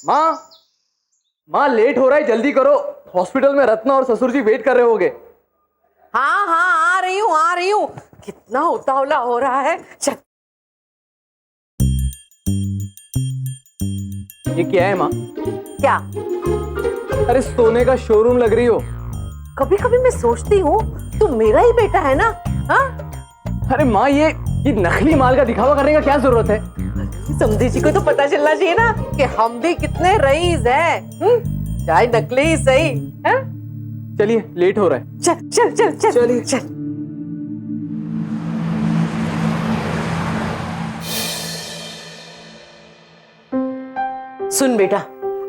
माँ, माँ लेट हो रहा है, जल्दी करो। हॉस्पिटल में रत्ना और ससुर जी वेट कर रहे होगे। हाँ हाँ, आ रही हूँ। कितना उतावला हो रहा है। चल। ये क्या है माँ? क्या? अरे सोने का शोरूम लग रही हो। कभी कभी मैं सोचती हूँ तू मेरा ही बेटा है ना। हाँ? अरे माँ, ये नकली माल का दिखावा करने का क्या जरूरत है? समधी जी को तो पता चलना चाहिए ना कि हम भी कितने रईस हैं। चाहे नकली ही सही। हाँ? चलिए, लेट हो रहा है। चल चल चल चल चलिए। चल। सुन बेटा,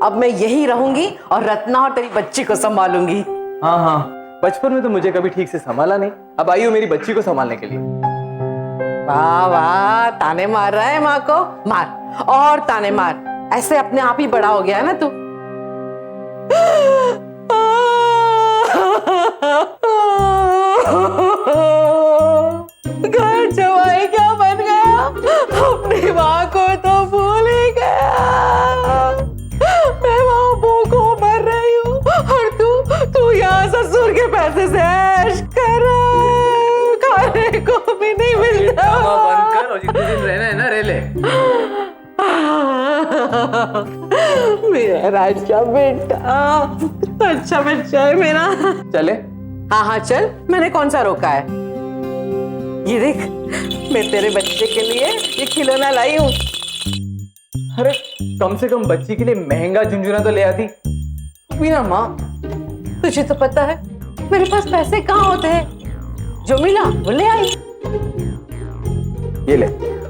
अब मैं यही रहूंगी और रत्ना और तेरी बच्ची को संभालूंगी। हाँ हाँ, बचपन में तो मुझे कभी ठीक से संभाला नहीं, अब आई हो मेरी बच्ची को संभालने के लिए। वाह वाह, ताने मार रहा है माँ को। मार और ताने मार, ऐसे अपने आप ही बड़ा हो गया है ना तू। घर जवाई क्या बन गया, अपनी माँ को तो भूल ही गया। मैं वहां भूखों मर रही हूँ और तू यहाँ ससुर के पैसे से ऐश कर रहा है। खाने को भी नहीं मिलता। बंद कर और जितने दिन रहना है ना रह ले। मेरा राजा बेटा, अच्छा बच्चा है मेरा। चले? हाँ हाँ चल, मैंने कौन सा रोका है। ये देख, मैं तेरे बच्चे के लिए ये खिलौना लाई हूँ। अरे कम से कम बच्ची के लिए महंगा झुंझुना तो ले आती। मीना माँ, तुझे तो पता है मेरे पास पैसे कहाँ होते हैं, जो मिला वो ले आई। ये ले,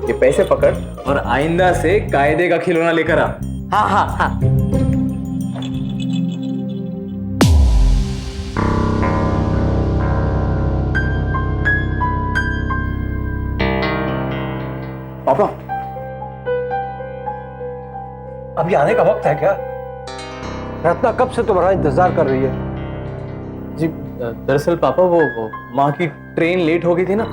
ये पैसे पकड़ और आइंदा से कायदे का खिलौना लेकर आ। हाँ हाँ हाँ। पापा, अभी आने का वक्त है क्या? रत्ना कब से तुम्हारा इंतजार कर रही है। जी दरअसल पापा वो माँ की ट्रेन लेट हो गई थी ना।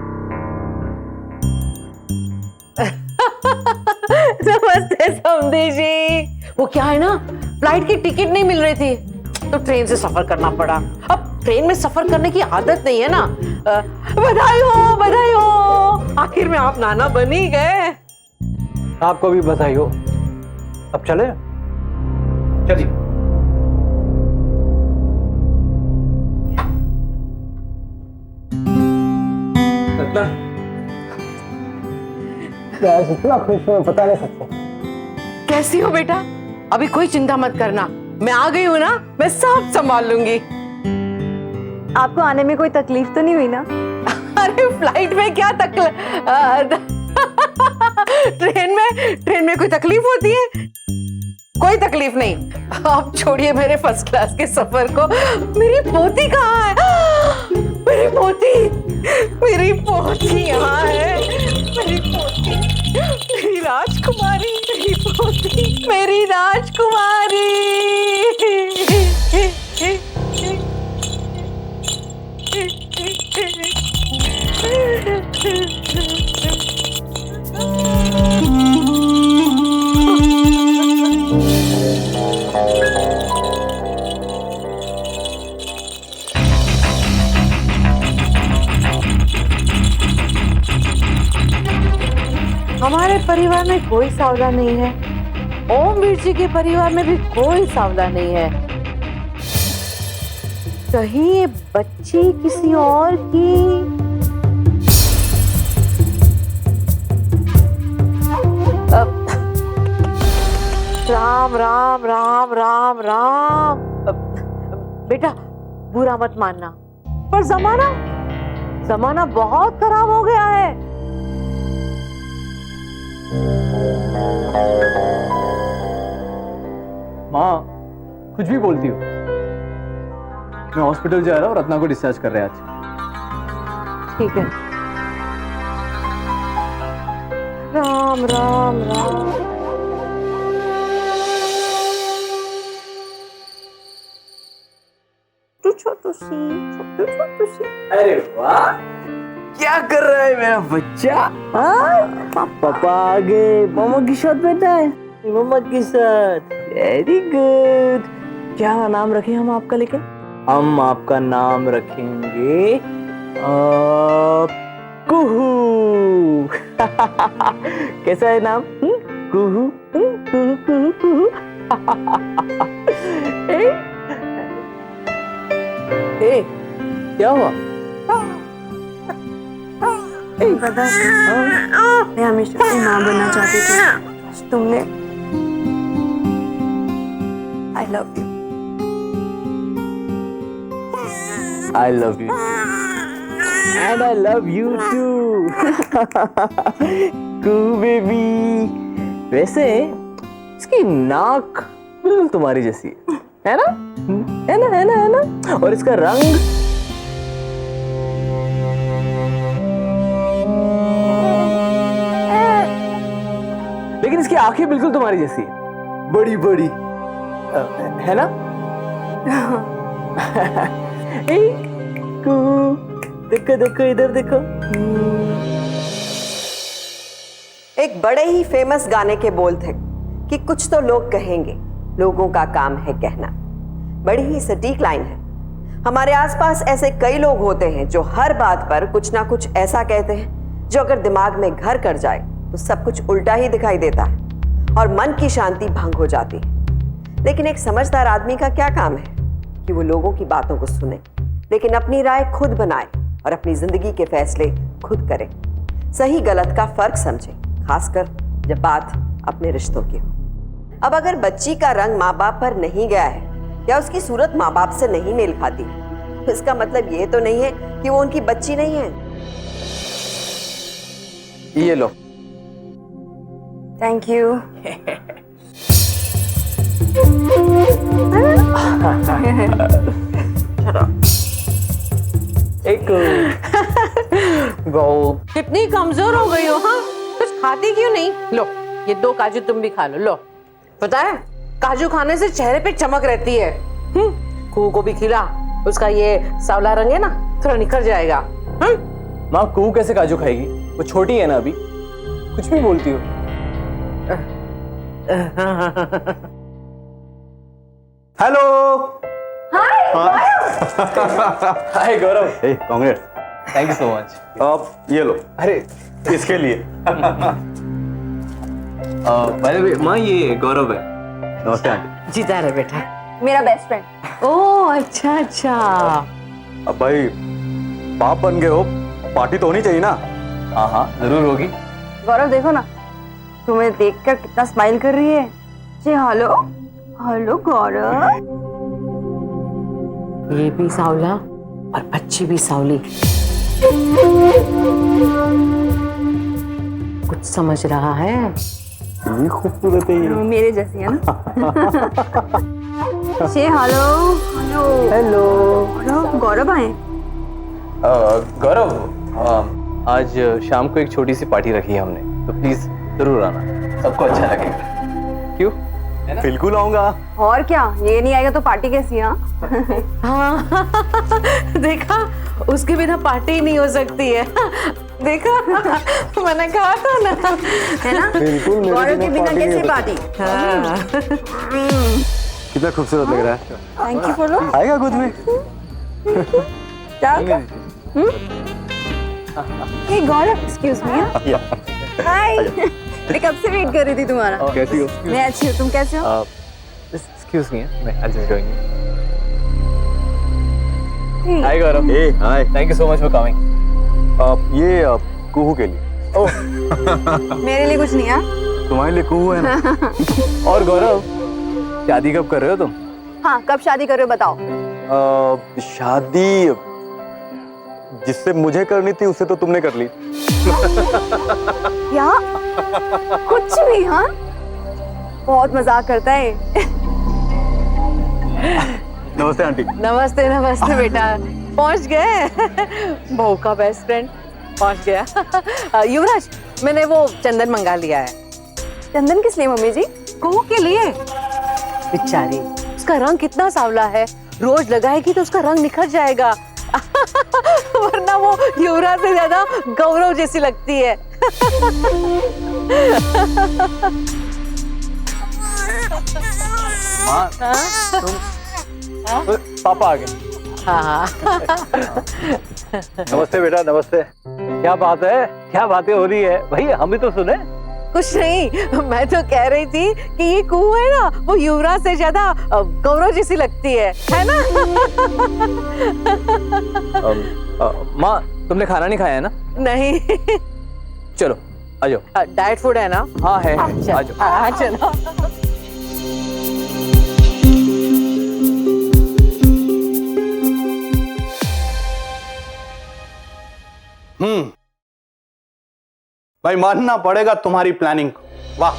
नमस्ते समधी जी। वो क्या है ना, फ्लाइट की टिकट नहीं मिल रही थी तो ट्रेन से सफर करना पड़ा। अब ट्रेन में सफर करने की आदत नहीं है ना। बधाई हो, बधाई हो, आखिर में आप नाना बन ही गए। आपको भी बधाई हो। अब चले? चलिए। रत्ना, इतना खुश हूँ बता नहीं सकते। कैसी हो बेटा? अभी कोई चिंता मत करना, मैं आ गई हूँ ना, मैं सब संभाल लूंगी। आपको आने में कोई तकलीफ तो नहीं हुई ना? अरे फ्लाइट में क्या ट्रेन में कोई तकलीफ होती है? कोई तकलीफ नहीं। आप छोड़िए मेरे फर्स्ट क्लास के सफर को। मेरी पोती कहाँ है? मेरी पोती यहाँ है। मेरी पोती, मेरी राजकुमारी, मेरी पोती, मेरी राजकुमारी। हमारे परिवार में कोई सावधान नहीं है, ओम वीर जी के परिवार में भी कोई सावधान नहीं है। कहीं ये बच्ची किसी और की। राम राम राम राम राम। बेटा बुरा मत मानना, पर जमाना बहुत खराब हो गया है। माँ कुछ भी बोलती हो। मैं हॉस्पिटल जा रहा हूँ, रत्ना को डिस्चार्ज कर रहे हैं आज। ठीक है। राम राम राम। छोटू सी। अरे वाह, क्या कर रहा है मेरा बच्चा? पापा आ गए। मम्मा के साथ बैठा है। मम्मा के साथ वेरी गुड। क्या नाम रखें हम आपका? लेकिन हम आपका नाम रखेंगे कुहू। कैसा है नाम? कुहू कुहू कुहू कुहू। ए, क्या हुआ? पता है मैं हमेशा से माँ बनना चाहती थी, आज तुमने। I love you. I love you. And I love you too. Cool baby. वैसे इसकी नाक बिल्कुल तुम्हारी जैसी है ना? है ना, है ना, है ना? और इसका रंग लेकिन इसकी आंखें बिल्कुल तुम्हारी जैसी है, बड़ी बड़ी, है ना? देखो देखो इधर देखो। एक बड़े ही फेमस गाने के बोल थे कि कुछ तो लोग कहेंगे, लोगों का काम है कहना। बड़ी ही सटीक लाइन है। हमारे आसपास ऐसे कई लोग होते हैं जो हर बात पर कुछ ना कुछ ऐसा कहते हैं जो अगर दिमाग में घर कर जाए तो सब कुछ उल्टा ही दिखाई देता है और मन की शांति भंग हो जाती है। लेकिन एक समझदार आदमी का क्या काम है कि वो लोगों की बातों को सुने, लेकिन अपनी राय खुद बनाए और अपनी जिंदगी के फैसले खुद करे। सही गलत का फर्क समझे, खासकर जब बात अपने रिश्तों की हो। अब अगर बच्ची का रंग माँ बाप पर नहीं गया है या उसकी सूरत माँ बाप से नहीं मेल खाती, तो इसका मतलब ये तो नहीं है कि वो उनकी बच्ची नहीं है। ये लो। Thank you. एक गो। कितनी कमजोर हो गई हो? हाँ, कुछ खाती क्यों नहीं? लो ये 2 काजू तुम भी खा लो। लो, पता है काजू खाने से चेहरे पे चमक रहती है। कुहू को भी खिला, उसका ये सांवला रंग है ना थोड़ा निखर जाएगा। माँ कुहू कैसे काजू खाएगी? वो छोटी है ना अभी। कुछ भी बोलती हो। Hello. Hi Gaurav. Hey Congress. Thank you so much. आप ये लो। अरे इसके लिए। बाय द वे माँ ये गौरव है। नमस्ते आंटी। जीता रहे बेटा। मेरा बेस्ट फ्रेंड। ओह अच्छा अच्छा। अब भाई बाप बन गए हो, पार्टी तो होनी चाहिए ना। हाँ हाँ जरूर होगी। गौरव देखो ना, तुम्हें देखकर कितना स्माइल कर रही है। जी हेलो हेलो गौरव। ये भी सांवला और बच्ची भी सांवली। कुछ समझ रहा है? ये खूबसूरत है ये। मेरे जैसी है ना। जी हेलो हेलो हेलो गौरव। गौरव आए? गौरव आज शाम को एक छोटी सी पार्टी रखी है हमने, तो प्लीज जरूर आना, सबको अच्छा लगेगा। क्यों? बिल्कुल आऊंगा। और क्या, ये नहीं आएगा तो पार्टी कैसी? हाँ देखा, उसके बिना पार्टी ही नहीं हो सकती है। देखा, मैंने कहा था ना, है ना? बिल्कुल मेरे गौरव के बिना नहीं कैसे हो पार्टी? कितना खूबसूरत लग रहा है। Thank you follow. आएगा कुछ भी। क्या? हे गौरव, एक्सक्यूज मी। हाय, मैं कब से वेट कर रही थी तुम्हारा। कैसी हो? मैं अच्छी हूँ, तुम कैसे हो? एक्सक्यूज मी, मैं I just join. Hi Gaurav. Hey hi. Thank you so much for coming. ये कुहू के लिए। ओह मेरे लिए कुछ नहीं है। तुम्हारे लिए कुहू है ना। और गौरव शादी कब कर रहे हो तुम? हाँ, कब शादी कर रहे हो बताओ। शादी जिससे मुझे करनी थी उससे तो तुमने कर ली। क्या? कुछ भी? हाँ, बहुत मजाक करता है। नमस्ते आंटी। नमस्ते नमस्ते बेटा। पहुंच गए? बहू का बेस्ट फ्रेंड पहुंच गया। युवराज, मैंने वो चंदन मंगा लिया है। चंदन किस लिए मम्मी जी? कुहू के लिए। बेचारी, उसका रंग कितना सांवला है, रोज लगाएगी तो उसका रंग निखर जाएगा। वरना वो युवराज से ज्यादा गौरव जैसी लगती है। माँ पापा आ गए। हाँ नमस्ते बेटा, नमस्ते। क्या बात है, क्या बातें हो रही है भाई, हम भी तो सुने। कुछ नहीं, मैं तो कह रही थी कि ये कुहू है ना, वो युवराज से ज्यादा गौरव जैसी लगती है ना? माँ तुमने खाना नहीं खाया है ना? नहीं, चलो आ जाओ। डाइट फूड है ना? हाँ है, आ जाओ। हाँ चलो। भाई मानना पड़ेगा तुम्हारी प्लानिंग को, वाह।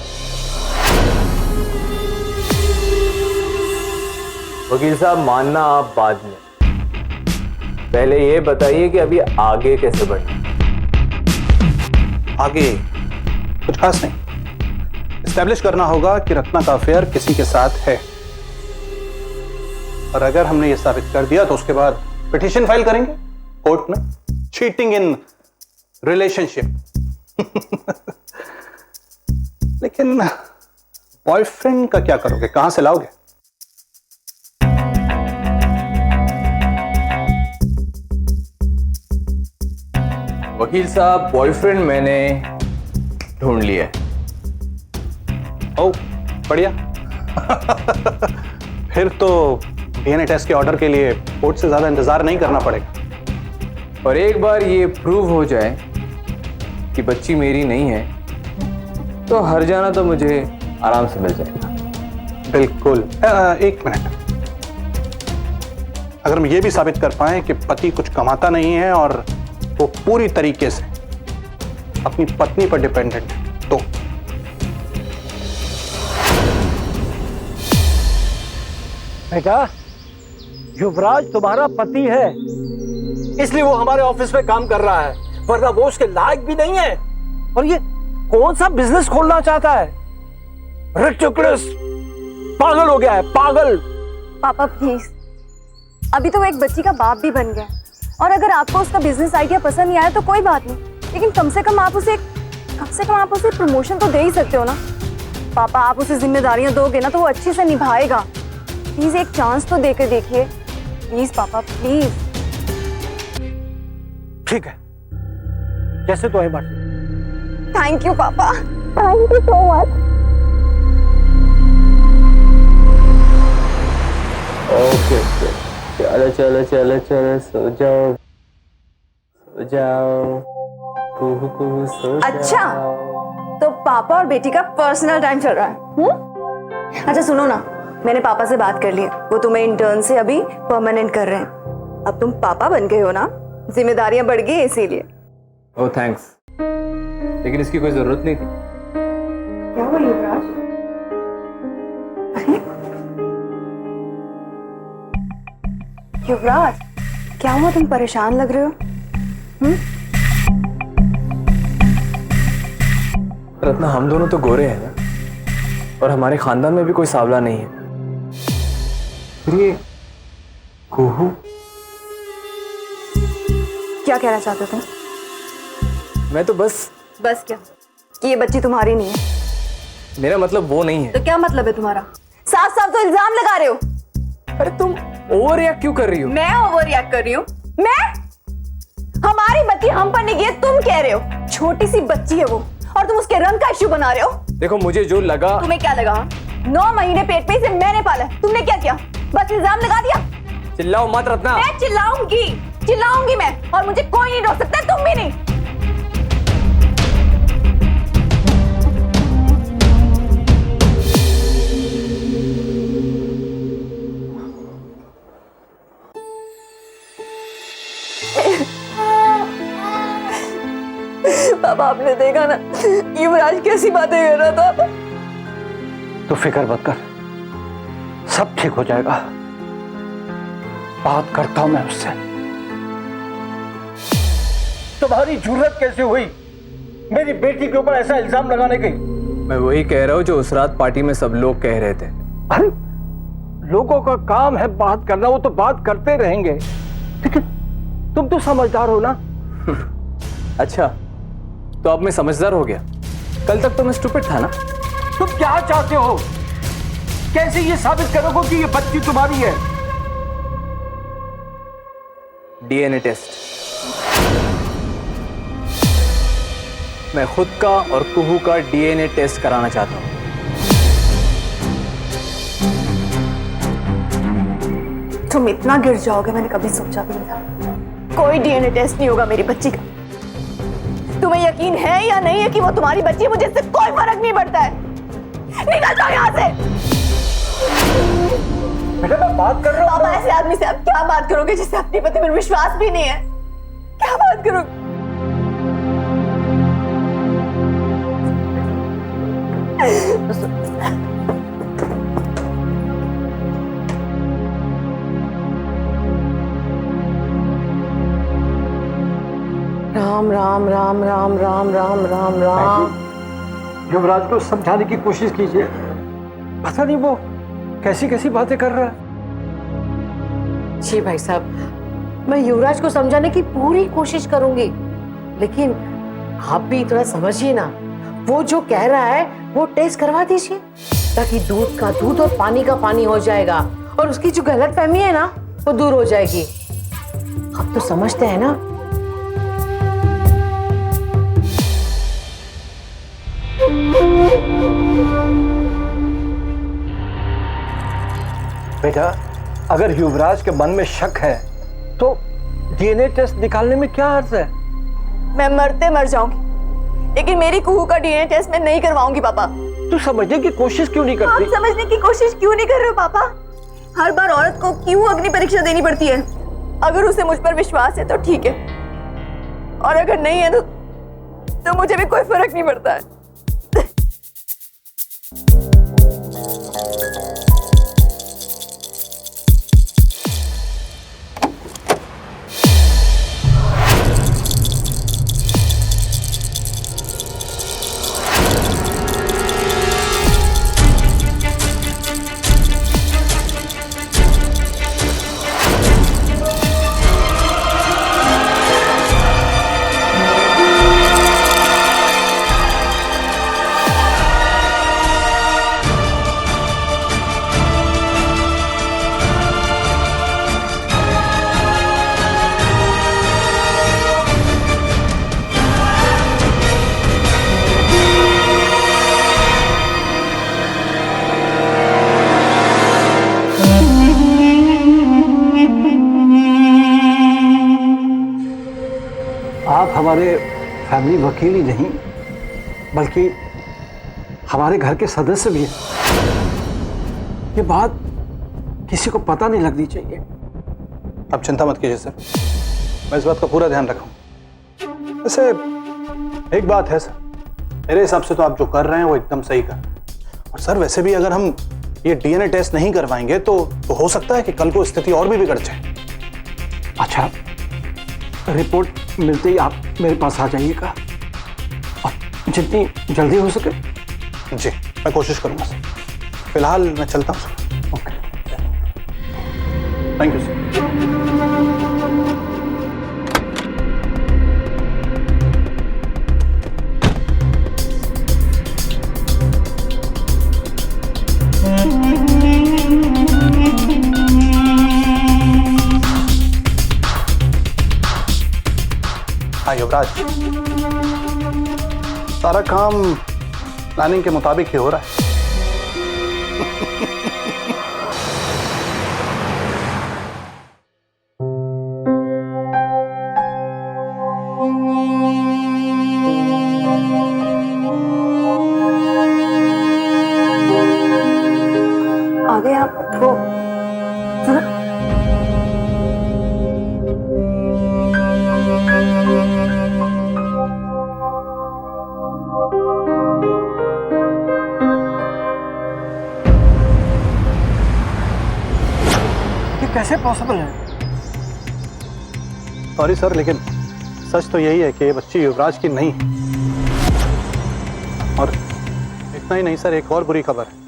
वकील साहब मानना आप बाद में, पहले ये बताइए कि अभी आगे कैसे बढ़ना। आगे कुछ खास नहीं, एस्टेब्लिश करना होगा कि रत्ना का अफेयर किसी के साथ है, और अगर हमने ये साबित कर दिया तो उसके बाद पिटीशन फाइल करेंगे कोर्ट में, चीटिंग इन रिलेशनशिप। लेकिन बॉयफ्रेंड का क्या करोगे, कहां से लाओगे? वकील साहब बॉयफ्रेंड मैंने ढूंढ लिया है। ओ बढ़िया। फिर तो डीएनए टेस्ट के ऑर्डर के लिए कोर्ट से ज्यादा इंतजार नहीं करना पड़ेगा। और एक बार ये प्रूव हो जाए कि बच्ची मेरी नहीं है तो हर जाना तो मुझे आराम से मिल जाएगा। बिल्कुल। एक मिनट, अगर हम ये भी साबित कर पाए कि पति कुछ कमाता नहीं है और वो पूरी तरीके से अपनी पत्नी पर डिपेंडेंट है तो बेटा, युवराज तुम्हारा पति है, इसलिए वो हमारे ऑफिस में काम कर रहा है, वरना वो उसके लायक भी नहीं है। और ये कौन सा बिजनेस खोलना चाहता है? रिडिकुलस, पागल हो गया है, पागल। पापा प्लीज, अभी तो वो एक बच्ची का बाप भी बन गया, और अगर आपको उसका बिजनेस आइडिया पसंद नहीं आया तो कोई बात नहीं, लेकिन कम से कम आप उसे प्रमोशन तो दे ही सकते हो ना। पापा आप उसे जिम्मेदारियां दोगे ना तो वो अच्छे से निभाएगा। प्लीज एक चांस तो देकर देखिए, प्लीज पापा प्लीज। ठीक है, जैसे तो है बात। थैंक यू पापा, thank you so much. Okay चलो चलो चलो चलो सो जाओ सो जाओ, कुहू कुहू सो जाओ। अच्छा, तो पापा और बेटी का पर्सनल टाइम चल रहा है। अच्छा सुनो ना, मैंने पापा से बात कर ली है, वो तुम्हें इंटर्न से अभी परमानेंट कर रहे हैं। अब तुम पापा बन गए हो ना, जिम्मेदारियां बढ़ गई इसीलिए। ओह थैंक्स, लेकिन इसकी कोई जरूरत नहीं थी। क्या हुआ युवराज? युवराज क्या हुआ, तुम परेशान लग रहे हो? रत्ना हम दोनों तो गोरे हैं ना, और हमारे खानदान में भी कोई सांवला नहीं है, फिर ये कुहू क्या कहना चाहते हो तुम? मैं तो बस क्या कि ये बच्ची तुम्हारी नहीं है? मेरा मतलब वो नहीं है। तो क्या मतलब है तुम्हारा? साफ साफ तो इल्जाम लगा रहे हो। अरे तुम ओवर रिएक्ट क्यों कर रही हो? मैं ओवर रिएक्ट कर रही हूँ? मैं? हमारी बच्ची हम पर नहीं है, तुम कह रहे हो। छोटी सी बच्ची है वो, और तुम उसके रंग का इश्यू बना रहे हो। देखो मुझे जो लगा। तुम्हें क्या लगा? 9 महीने पेट में इसे मैंने पाला है, तुमने क्या किया? बस इल्जाम लगा दिया। चिल्लाओ मत रत्ना। मैं चिल्लाऊंगी मैं, और मुझे कोई नहीं रोक सकता, तुम भी नहीं। पापा आपने देखा ना युवराज कैसी बातें कर रहा था। तो फिक्र मत कर, सब ठीक हो जाएगा। बात करता हूं मैं उससे। तुम्हारी जुर्रत कैसे हुई मेरी बेटी के ऊपर ऐसा इल्जाम लगाने की? मैं वही कह रहा हूँ जो उस रात पार्टी में सब लोग कह रहे थे। अरे लोगों का काम है बात करना, वो तो बात करते रहेंगे, लेकिन तुम तो समझदार हो ना। अच्छा तो अब मैं समझदार हो गया, कल तक तो मैं स्टूपिड था ना। तुम क्या चाहते हो? कैसे ये साबित करोगे कि ये बच्ची तुम्हारी है? DNA test. मैं खुद का और कुहू का डीएनए टेस्ट कराना चाहता हूं। तुम इतना गिर जाओगे मैंने कभी सोचा भी नहीं था। कोई डीएनए टेस्ट नहीं होगा मेरी बच्ची का। तुम्हें यकीन है या नहीं है कि वो तुम्हारी बच्ची है? मुझे इससे कोई फर्क नहीं पड़ता है। निकल जाओ यहाँ से। बेटा मैं बात कर रहा हूँ। पापा ऐसे आदमी से आप क्या बात करोगे जिससे अपने पति पर विश्वास भी नहीं है? क्या बात करोगे? राम राम राम राम राम राम राम राम। युवराज को समझाने की कोशिश कीजिए। पता नहीं वो कैसी कैसी बातें कर रहा है। जी भाई साहब, मैं युवराज को समझाने की पूरी कोशिश करूंगी, लेकिन आप भी थोड़ा समझिए ना। वो जो कह रहा है वो टेस्ट करवा दीजिए, ताकि दूध का दूध और पानी का पानी हो जाएगा और उसकी जो गलतफहमी है ना वो दूर हो जाएगी। आप तो समझते हैं ना। बेटा अगर युवराज के मन में शक है तो डीएनए टेस्ट निकालने में क्या अर्थ है? मैं मरते मर जाऊंगी, लेकिन मेरी कुहू का डीएनए टेस्ट मैं नहीं करवाऊंगी पापा। तू समझने की कोशिश क्यों नहीं आप करती? समझने की कोशिश क्यों नहीं कर रहे हो पापा? हर बार औरत को क्यों अग्नि परीक्षा देनी पड़ती है? अगर उसे मुझ पर विश्वास है तो ठीक है, और अगर नहीं है तो मुझे भी कोई फर्क नहीं पड़ता है। आप हमारे फैमिली वकील ही नहीं बल्कि हमारे घर के सदस्य भी हैं। ये बात किसी को पता नहीं लगनी चाहिए। आप चिंता मत कीजिए सर, मैं इस बात का पूरा ध्यान रखूंगा। वैसे एक बात है सर, मेरे हिसाब से तो आप जो कर रहे हैं वो एकदम सही कर रहे हैं। और सर वैसे भी अगर हम ये डीएनए टेस्ट नहीं करवाएंगे तो हो सकता है कि कल को स्थिति और भी बिगड़ जाए। अच्छा, रिपोर्ट मिलते ही आप मेरे पास आ जाइएगा और जितनी जल्दी हो सके। जी मैं कोशिश करूंगा सर। फिलहाल मैं चलता हूँ sir. Okay, thank you sir. हाँ युवराज, सारा काम प्लानिंग के मुताबिक ही हो रहा है। आगे आपको ये कैसे पॉसिबल है? सॉरी सर, लेकिन सच तो यही है कि ये बच्ची युवराज की नहीं है। और इतना ही नहीं सर, एक और बुरी खबर है।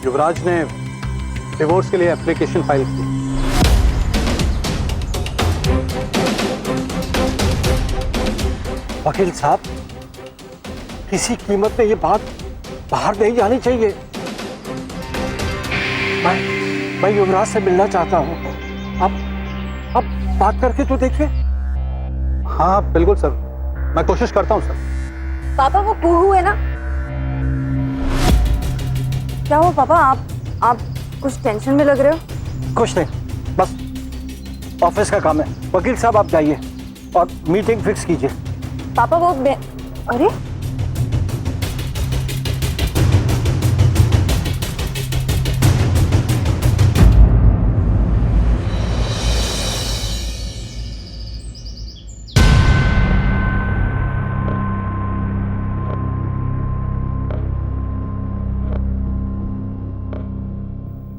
युवराज ने डिवोर्स के लिए एप्लीकेशन फाइल की। वकील साहब, किसी कीमत में ये बात बाहर नहीं जानी चाहिए। मैं युवराज से मिलना चाहता हूँ। आप बात करके तो देखिए। हाँ बिल्कुल सर, मैं कोशिश करता हूँ सर। पापा वो कुहू है ना? क्या हुआ पापा, आप कुछ टेंशन में लग रहे हो? कुछ नहीं, बस ऑफिस का काम है। वकील साहब आप जाइए और मीटिंग फिक्स कीजिए। पापा वो अरे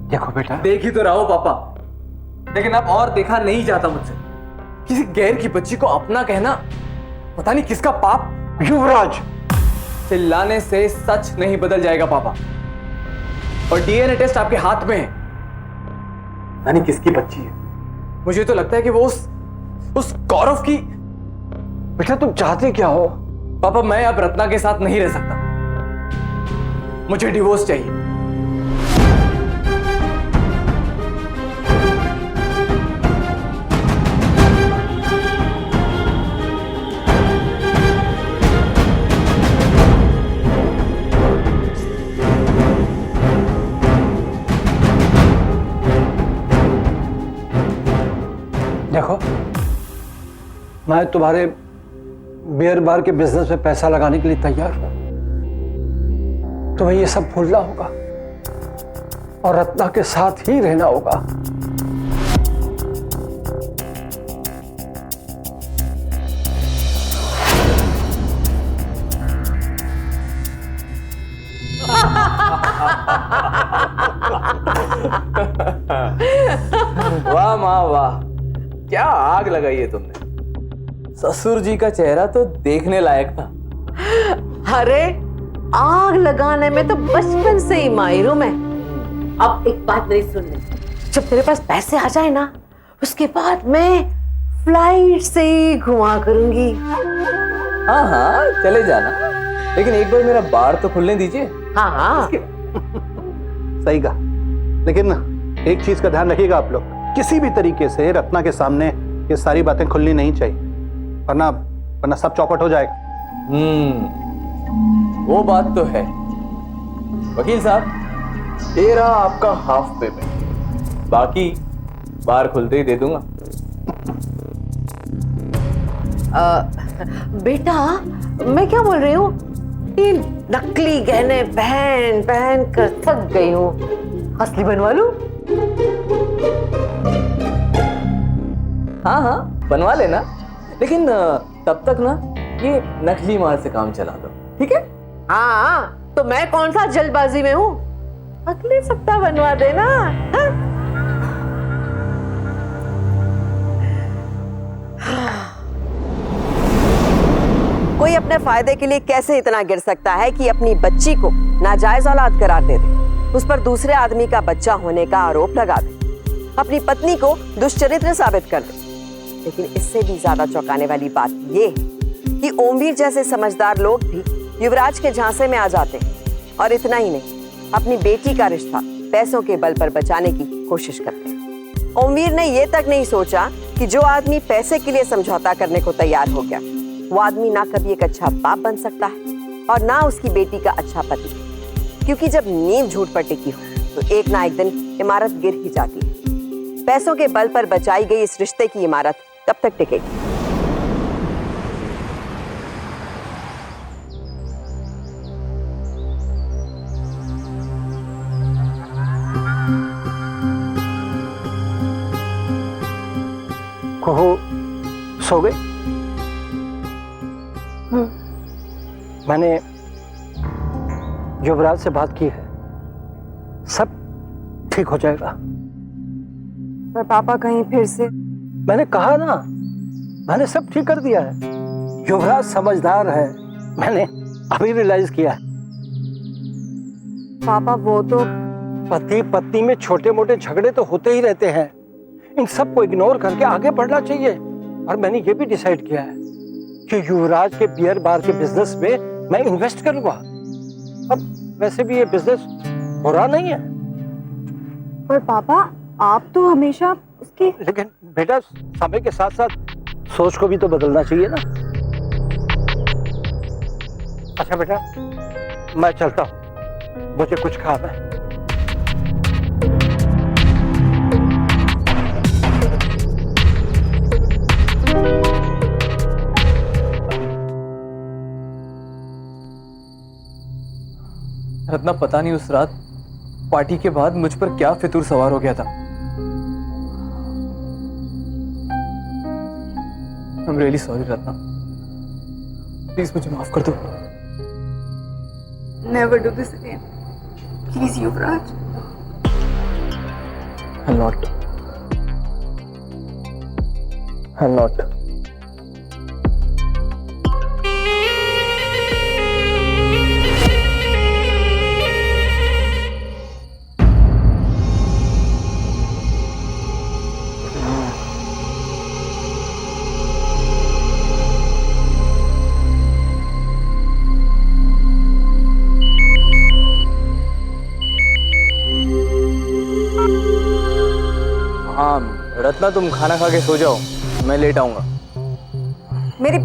देखो बेटा, देख ही तो रहा हो पापा, लेकिन अब और देखा नहीं जाता मुझसे। किसी गैर की बच्ची को अपना कहना पता नहीं किसका पाप। युवराज, चिल्लाने से सच नहीं बदल जाएगा पापा, और डीएनए टेस्ट आपके हाथ में है। पता नहीं किसकी बच्ची है। मुझे तो लगता है कि वो उस गौरव की। बेटा तुम चाहते क्या हो? पापा मैं अब रत्ना के साथ नहीं रह सकता, मुझे डिवोर्स चाहिए। देखो, मैं तुम्हारे बियर बार के बिजनेस में पैसा लगाने के लिए तैयार हूं। तुम्हें ये सब भूलना होगा और रत्ना के साथ ही रहना होगा। वाह माँ वाह, क्या आग लगाई है तुमने। ससुर जी का चेहरा तो देखने लायक था। अरे आग लगाने में तो बचपन से ही माहिर हूं मैं। अब एक बात मेरी सुन ले, जब तेरे पास पैसे आ जाए ना, उसके बाद मैं फ्लाइट से ही घुमा करूंगी। हाँ हाँ चले जाना, लेकिन एक बार मेरा बार तो खुलने दीजिए। हाँ हाँ सही कहा, लेकिन एक चीज का ध्यान रखिएगा आप लोग, किसी भी तरीके से रत्ना के सामने ये सारी बातें खुलनी नहीं चाहिए, वरना सब चौपट हो जाएगा। वो बात तो है। वकील साहब, ये रहा आपका हाफ पेमेंट, बाकी बार खुलते ही दे दूंगा। बेटा मैं क्या बोल रही हूँ, ये नकली गहने पहन पहन कर थक गई हूँ, असली बनवा लूं? हाँ हाँ बनवा लेना, लेकिन तब तक ना ये नकली माल से काम चला दो, ठीक है? हाँ तो मैं कौन सा जल्दबाजी में हूँ, अगले सप्ताह बनवा देना। कोई अपने फायदे के लिए कैसे इतना गिर सकता है कि अपनी बच्ची को नाजायज औलाद करार दे दे, उस पर दूसरे आदमी का बच्चा होने का आरोप लगा दे, अपनी पत्नी को दुष्चरित्र साबित कर दे। लेकिन इससे भी ज्यादा चौंकाने वाली बात यह है कि ओमवीर जैसे समझदार लोग भी युवराज के झांसे में आ जाते हैं, और इतना ही नहीं, अपनी बेटी का रिश्ता पैसों के बल पर बचाने की कोशिश करते हैं। ओमवीर ने यह तक नहीं सोचा कि जो आदमी पैसे के लिए समझौता करने को तैयार हो गया, वो आदमी ना कभी एक अच्छा बाप बन सकता है और ना उसकी बेटी का अच्छा पति, क्योंकि जब नींव झूठ पर टिकी हो तो एक ना एक दिन इमारत गिर ही जाती है। पैसों के बल पर बचाई गई इस रिश्ते की इमारत तब तक टिकेगी। कुहू सो गई? मैंने युवराज से बात की है, सब ठीक हो जाएगा। पर पापा कहीं फिर से। मैंने कहा ना, मैंने सब ठीक कर दिया है। युवराज समझदार है, मैंने अभी रियलाइज किया है। पापा वो तो पति पत्नी में छोटे मोटे झगड़े तो होते ही रहते हैं, इन सब को इग्नोर करके आगे बढ़ना चाहिए। और मैंने ये भी डिसाइड किया है कि युवराज के बियर बार के बिजनेस में मैं इन्वेस्ट करूंगा। अब वैसे भी ये बिजनेस बुरा नहीं है, पर पापा आप तो हमेशा उसकी लेकिन बेटा समय के साथ साथ सोच को भी तो बदलना चाहिए ना। अच्छा बेटा मैं चलता हूँ, मुझे कुछ काम है। रत्ना, पता नहीं उस रात पार्टी के बाद मुझ पर क्या फितूर सवार हो गया था। I'm really sorry Ratna, please मुझे माफ कर दो। Never do this again please Yuvraj. I'll not. I'll not. हाँ रत्ना, तुम खाना खा के सो जाओ, मैं लेट आऊंगा। मेरी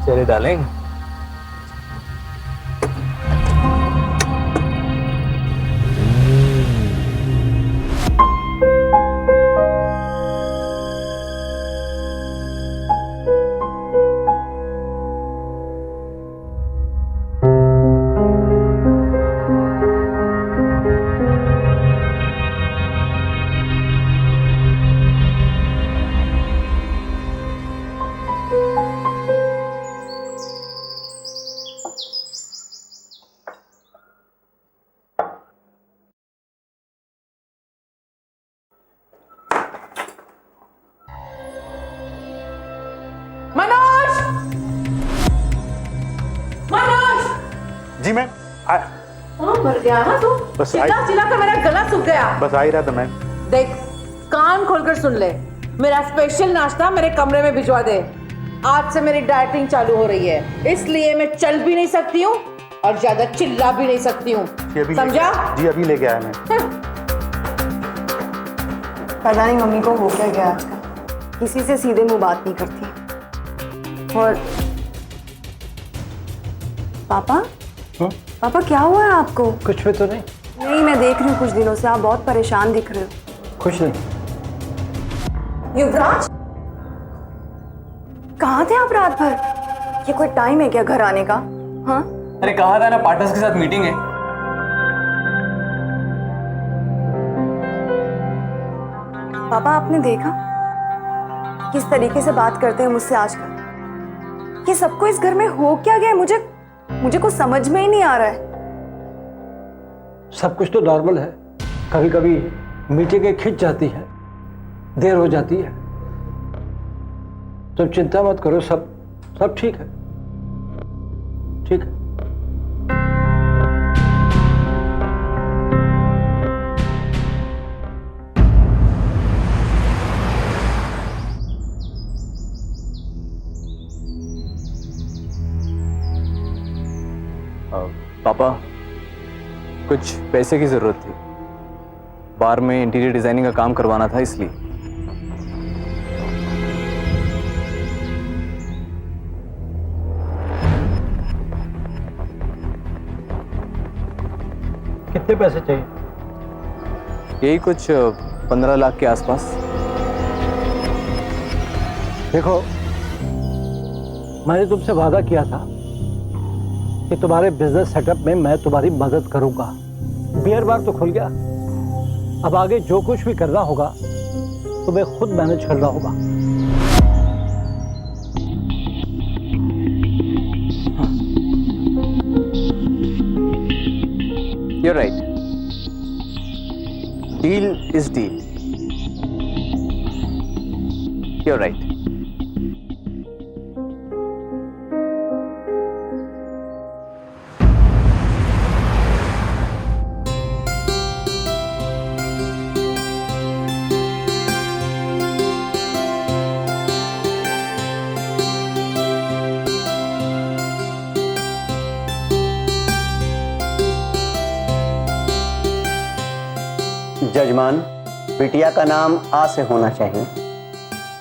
चले डालेंगे। मनोज, मनोज, जी मैम। मर गया ना तू। बस चिल्ला चिल्ला कर मेरा गला सूख गया। बस आ ही रहा था मैम। देख, कान खोलकर सुन ले, मेरा स्पेशल नाश्ता मेरे कमरे में भिजवा दे। आज से मेरी डाइटिंग चालू हो रही है, इसलिए मैं चल भी नहीं सकती हूँ और ज्यादा चिल्ला भी नहीं सकती हूँ, समझा? जी अभी लेके आया मैं। पता नहीं मम्मी को हो क्या गया आजकल, किसी से सीधे मुंह बात नहीं करती। और पापा, पापा क्या हुआ है आपको? कुछ भी तो नहीं। नहीं, मैं देख रही हूँ कुछ दिनों से आप बहुत परेशान दिख रहे हो। कुछ नहीं। युवराज, कहाँ थे आप रात भर? ये कोई टाइम है क्या घर आने का? हाँ, अरे कहा था ना, पार्टनर्स के साथ मीटिंग है। पापा आपने देखा किस तरीके से बात करते हैं मुझसे आजकल? ये सबको इस घर में हो क्या गया है? मुझे कुछ समझ में ही नहीं आ रहा है। सब कुछ तो नॉर्मल है, कभी कभी मीटिंगें खिंच जाती है, देर हो जाती है। तुम चिंता मत करो, सब ठीक है, ठीक है। पापा, कुछ पैसे की जरूरत थी, बार में इंटीरियर डिजाइनिंग का काम करवाना था, इसलिए। कितने पैसे चाहिए? यही कुछ 15 लाख के आसपास। देखो, मैंने तुमसे वादा किया था कि तुम्हारे बिजनेस सेटअप में मैं तुम्हारी मदद करूंगा। बियर बार तो खुल गया, अब आगे जो कुछ भी करना होगा तुम्हें खुद मैनेज करना होगा। You're right. Deal is deal. You're right. जजमान, बिटिया का नाम आ से होना चाहिए।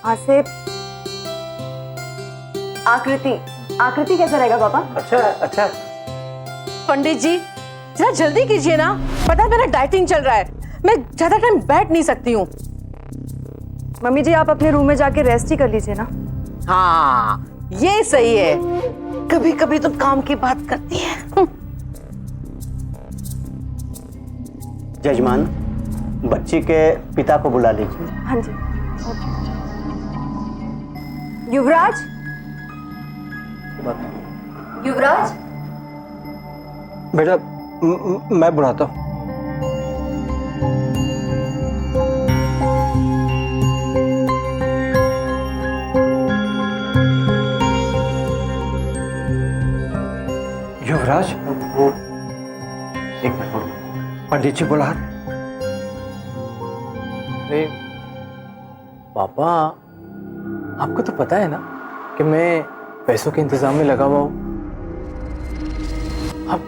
आ से आकृति। आकृति कैसा रहेगा पापा? अच्छा अच्छा। पंडित जी जरा जल्दी कीजिए ना, पता है मेरा डाइटिंग चल रहा है, मैं ज्यादा टाइम बैठ नहीं सकती हूँ। मम्मी जी आप अपने रूम में जाके रेस्ट ही कर लीजिए ना। हाँ ये सही है, कभी कभी तो काम की बात करती है। जजमान, बच्ची के पिता को बुला लीजिए। हाँ जी। युवराज, युवराज, बेटा मैं बुलाता हूँ। युवराज, वो एक मिनट, पंडित जी बुला। अरे पापा, आपको तो पता है ना कि मैं पैसों के इंतजाम में लगा हुआ हूँ। अब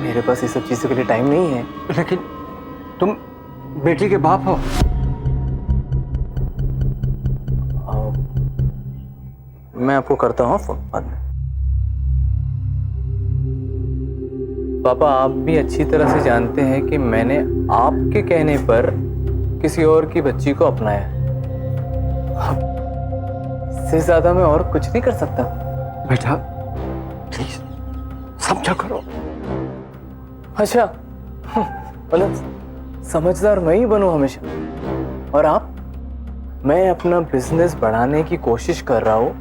मेरे पास ये सब चीजों के लिए टाइम नहीं है। लेकिन तुम बेटी के बाप हो। मैं आपको करता हूँ फोन बाद में। पापा आप भी अच्छी तरह से जानते हैं कि मैंने आपके कहने पर किसी और की बच्ची को अपनाया। इससे ज्यादा मैं और कुछ नहीं कर सकता। बेटा प्लीज समझा करो। अच्छा, मतलब समझदार मैं ही बनूं हमेशा, और आप? मैं अपना बिजनेस बढ़ाने की कोशिश कर रहा हूं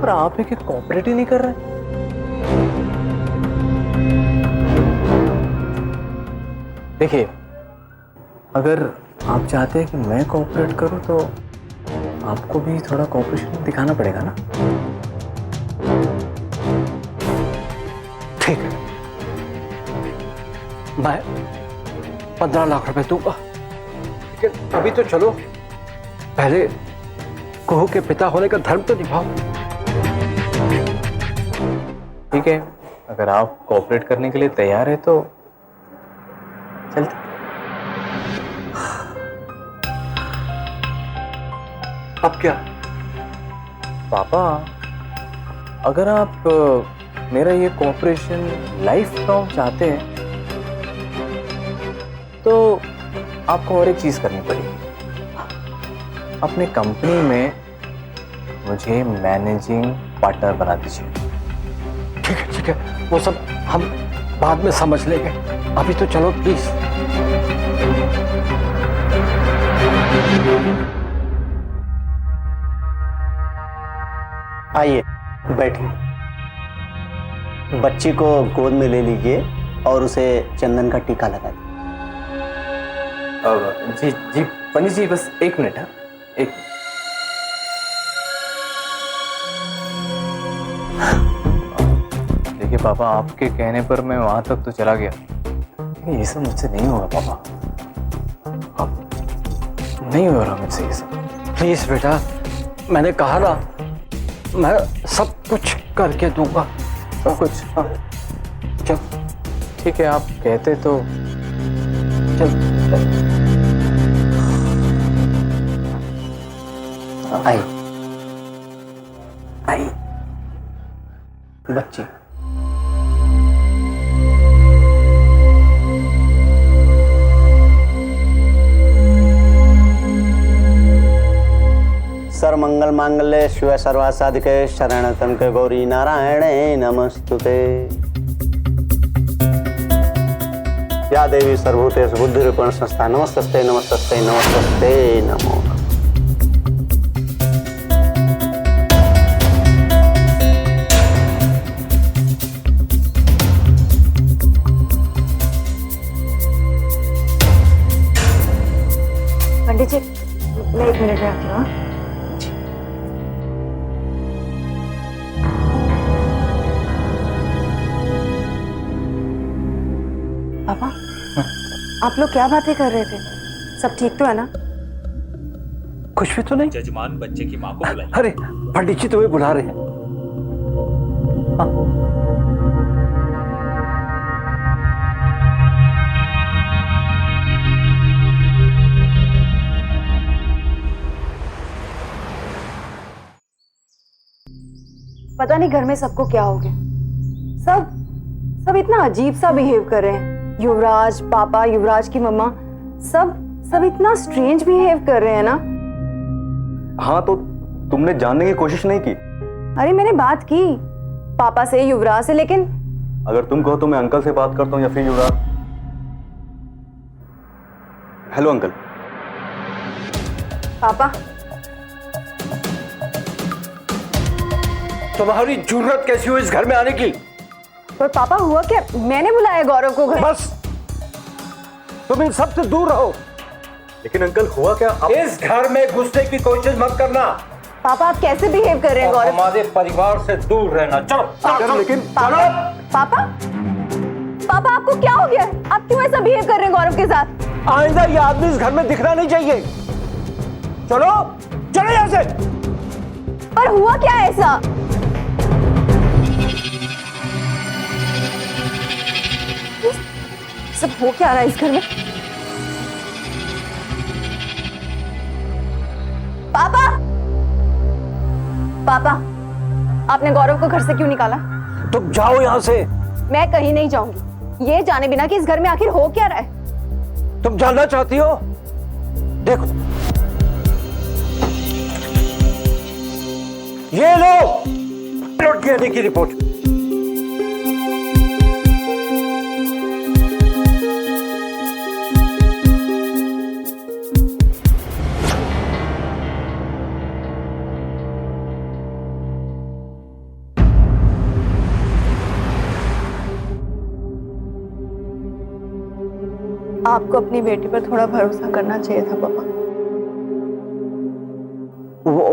और आप एक कोऑपरेट ही नहीं कर रहे। देखिए, अगर आप चाहते हैं कि मैं कोऑपरेट करूं तो आपको भी थोड़ा कोऑपरेशन दिखाना पड़ेगा ना। ठीक है, मैं 15 लाख रुपए दूंगा, लेकिन अभी तो चलो पहले कुहू के पिता होने का धर्म तो निभाओ। ठीक है, अगर आप कोऑपरेट करने के लिए तैयार है तो चलते। अब क्या? पापा, अगर आप मेरा ये कोऑपरेशन लाइफ लॉन्ग चाहते हैं तो आपको और एक चीज करनी पड़ेगी। अपने कंपनी में मुझे मैनेजिंग पार्टनर बना दीजिए। ठीक है, वो सब हम बाद में समझ लेंगे, अभी तो चलो प्लीज। आइए बैठिए। बच्ची को गोद में ले लीजिए और उसे चंदन का टीका लगा दीजिए। जी जी पंडित जी, बस एक मिनट। हाँ, एक मिनट। देखिए पापा, आपके कहने पर मैं वहां तक तो चला गया, लेकिन ये सब मुझसे नहीं होगा पापा। अब नहीं हो रहा मुझसे ये सब। प्लीज बेटा, मैंने कहा ना मैं सब कुछ करके दूंगा, सब कुछ। हाँ चल ठीक है, आप कहते तो चल। आइए आइए बच्ची। सर्वमंगल मांगल्ये शिवे सर्वासाधिके शरणत्र्यंबके गौरी नारायणे नमस्तुते। या देवी सर्वभूतेषु बुद्धिरूपेण संस्था नमस्तस्ते नमस्तस्ते नमस्तस्ते नमो। पंडित जी मैं 1 मिनट में आती हूँ। पापा, आप लोग क्या बातें कर रहे थे? सब ठीक तो है ना? कुछ भी तो नहीं। जजमान बच्चे की मां को बुलाइए। अरे पंडित जी तुम्हें बुला रहे हैं। हाँ। पता नहीं घर में सबको क्या हो गया। सब इतना अजीब सा बिहेव कर रहे हैं। युवराज पापा, युवराज की मम्मा, सब इतना स्ट्रेंज बिहेव कर रहे हैं ना। हाँ, तो तुमने जानने की कोशिश नहीं की? अरे मैंने बात की पापा से, युवराज से, लेकिन अगर तुम कहो तो मैं अंकल से बात करता हूँ या फिर युवराज। Hello uncle. पापा तुम्हारी जरूरत कैसी हुई इस घर में आने की? पर पापा हुआ क्या? मैंने बुलाया गौरव को घर। बस तुम इन सब से दूर रहो। लेकिन अंकल हुआ क्या? इस घर में घुसने की कोशिश मत करना। पापा आप कैसे बिहेव कर रहे हैं गौरव? हमारे परिवार से दूर रहना। चलो। लेकिन पापा आपको क्या हो गया? आप क्यों ऐसा बिहेव कर रहे हैं गौरव के साथ? आइंदा ये आदमी इस घर में दिखना नहीं चाहिए। चलो चलो यहां से। पर हुआ क्या ऐसा? सब हो क्या रहा है इस घर में? पापा आपने गौरव को घर से क्यों निकाला? तुम जाओ यहां से। मैं कहीं नहीं जाऊंगी, ये जाने बिना कि इस घर में आखिर हो क्या रहा है। तुम जानना चाहती हो? देखो ये लो लौट गिरने की रिपोर्ट। आपको अपनी बेटी पर थोड़ा भरोसा करना चाहिए था पापा।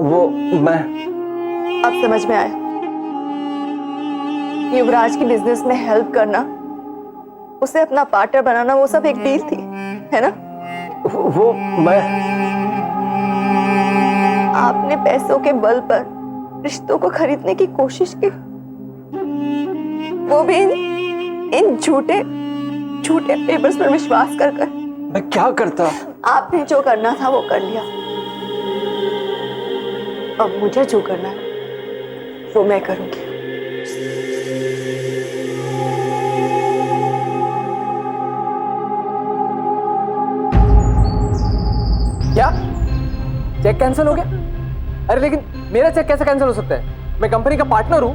वो मैं अब समझ में आया। युवराज की बिजनेस में हेल्प करना, उसे अपना पार्टनर बनाना, वो सब एक डील थी, है ना? वो मैं आपने पैसों के बल पर रिश्तों को खरीदने की कोशिश की, वो भी इन झूठे पेपर्स पर विश्वास कर। मैं क्या करता? आपने जो करना था वो कर लिया। अब मुझे जो करना है वो मैं करूंगी। क्या चेक कैंसिल हो गया? अरे लेकिन मेरा चेक कैसे कैंसिल हो सकता है? मैं कंपनी का पार्टनर हूं।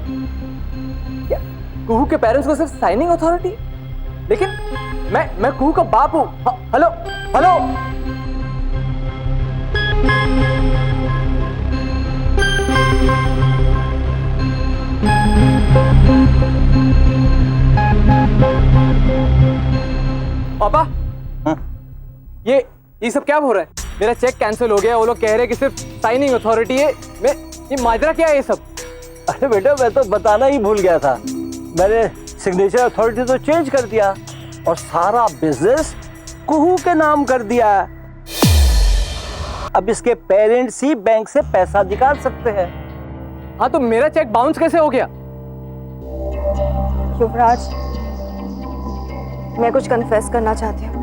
क्या कुहू के पेरेंट्स को सिर्फ साइनिंग अथॉरिटी? लेकिन मैं कुहू का बाप हूं। हेलो हेलो पापा। हाँ? ये सब क्या हो रहा है? मेरा चेक कैंसिल हो गया, वो लोग कह रहे हैं कि सिर्फ साइनिंग अथॉरिटी है। ये माजरा क्या है ये सब? अरे बेटा मैं तो बताना ही भूल गया था। मैंने सिग्नेचर अथॉरिटी तो चेंज कर दिया और सारा बिजनेस कुहू के नाम कर दिया। अब इसके पेरेंट्स ही बैंक से पैसा निकाल सकते हैं। हाँ तो मेरा चेक बाउंस कैसे हो गया? युवराज, मैं कुछ कन्फेस करना चाहती हूँ।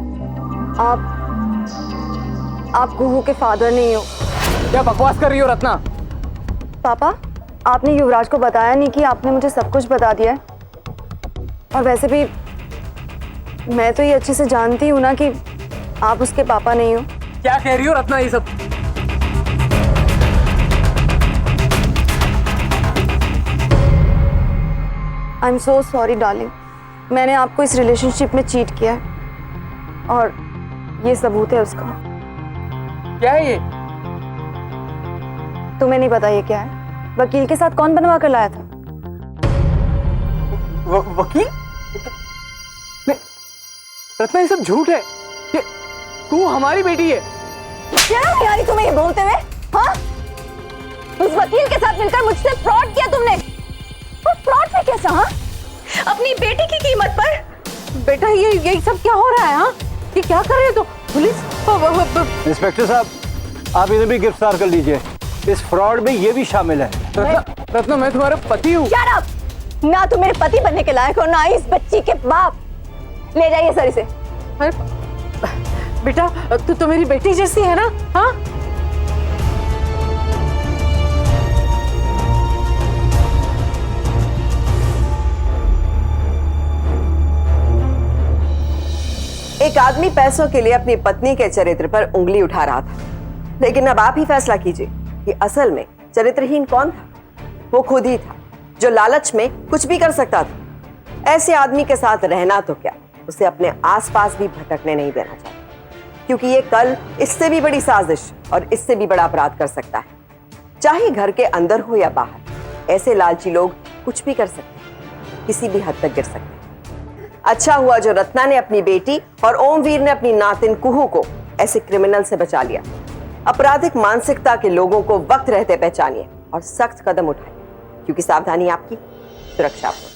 आप कुहू के फादर नहीं हो। क्या बकवास कर रही हो रत्ना? पापा आपने युवराज को बताया नहीं कि आपने मुझे सब कुछ बता दिया है। और वैसे भी मैं तो ये अच्छे से जानती हूँ ना कि आप उसके पापा नहीं हो। क्या कह रही हो रत्ना ये सब? I am so sorry darling, मैंने आपको इस रिलेशनशिप में चीट किया है और ये सबूत है उसका। क्या है ये? तुम्हें नहीं पता ये क्या है? वकील के साथ कौन बनवा कर लाया था? वकील? नहीं रत्ना, ये सब झूठ है। ये तू हमारी बेटी है। शर्म नहीं आ रही तुम्हें ये बोलते हुए? हाँ, उस वकील के साथ मिलकर मुझसे फ्रॉड किया तुमने। और फ्रॉड में कैसा? हाँ, अपनी बेटी की कीमत पर? बेटा ये सब क्या हो रहा है? हाँ, ये क्या कर रहे हो? तो पुलिस। इंस्पेक्टर साहब, आप इन्हें भी गिरफ्तार कर लीजिए। इस फ्रॉड में ये भी शामिल है। रत्ना मैं तुम्हारा पति हूँ। Shut up! ना तुम मेरे पति बनने के लायक हो, ना इस बच्ची के बाप। ले जाइए सर इसे। बेटा तू तो मेरी बेटी जैसी है ना? हाँ, एक आदमी पैसों के लिए अपनी पत्नी के चरित्र पर उंगली उठा रहा था, लेकिन अब आप ही फैसला कीजिए कि असल में चरित्रहीन कौन था। वो खुद ही था, जो लालच में कुछ भी कर सकता था। ऐसे आदमी के साथ रहना तो क्या, उसे अपने आसपास भी भटकने नहीं देना चाहिए, क्योंकि ये कल इससे भी बड़ी साजिश और इससे भी बड़ा अपराध कर सकता है। चाहे घर के अंदर हो या बाहर, ऐसे लालची लोग कुछ भी कर सकते हैं, किसी भी हद तक गिर सकते हैं। अच्छा हुआ जो रत्ना ने अपनी बेटी और ओमवीर ने अपनी नातिन कुहू को ऐसे क्रिमिनल से बचा लिया। आपराधिक मानसिकता के लोगों को वक्त रहते पहचानिए और सख्त कदम उठाइए, क्योंकि सावधानी आपकी, सुरक्षा आपकी।